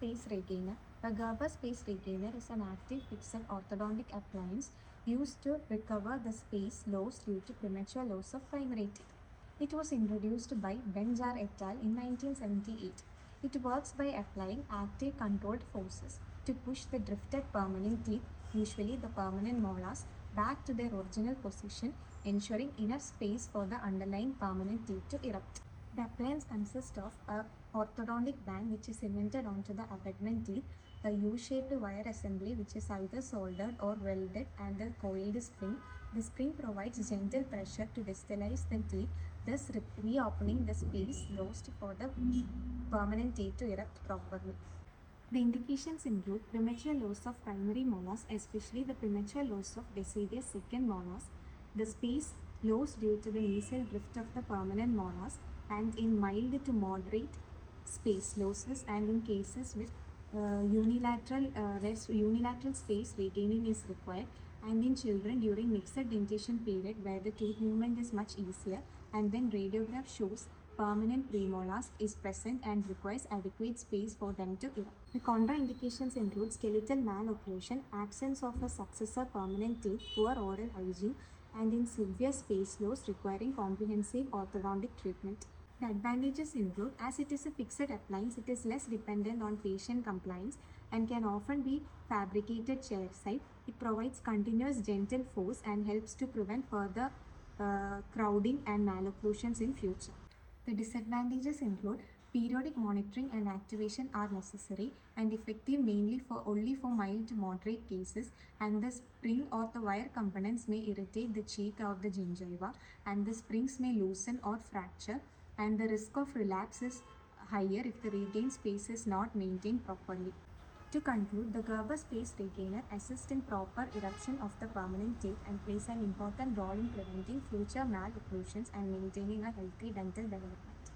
Space Retainer. The Gerber Space Retainer is an active fixed orthodontic appliance used to recover the space lost due to premature loss of primary teeth. It was introduced by Benjar et al. In 1978. It works by applying active controlled forces to push the drifted permanent teeth, usually the permanent molars, back to their original position, ensuring enough space for the underlying permanent teeth to erupt. The appliance consists of a orthodontic band which is cemented onto the abutment teeth, a U-shaped wire assembly which is either soldered or welded, and a coiled spring. The spring provides gentle pressure to distalize the teeth, thus reopening the space lost for the permanent teeth to erupt properly. The indications include premature loss of primary molars, especially the premature loss of deciduous second molars, the space lost due to the nasal drift of the permanent molars, and in mild to moderate space losses, and in cases with unilateral space retaining is required, and in children during mixed dentition period where the tooth movement is much easier, and when radiograph shows permanent premolars is present and requires adequate space for them to erupt. The contraindications include skeletal malocclusion, absence of a successor permanent teeth, poor oral hygiene, and in severe space loss requiring comprehensive orthodontic treatment. The advantages include, as it is a fixed appliance, it is less dependent on patient compliance and can often be fabricated chairside. It provides continuous gentle force and helps to prevent further crowding and malocclusions in future. The disadvantages include periodic monitoring and activation are necessary and effective mainly only for mild to moderate cases, and the spring or the wire components may irritate the cheek or the gingiva, and the springs may loosen or fracture, and the risk of relapse is higher if the retained space is not maintained properly. To conclude, the Gerber Space Retainer assists in proper eruption of the permanent teeth and plays an important role in preventing future malocclusions and maintaining a healthy dental development.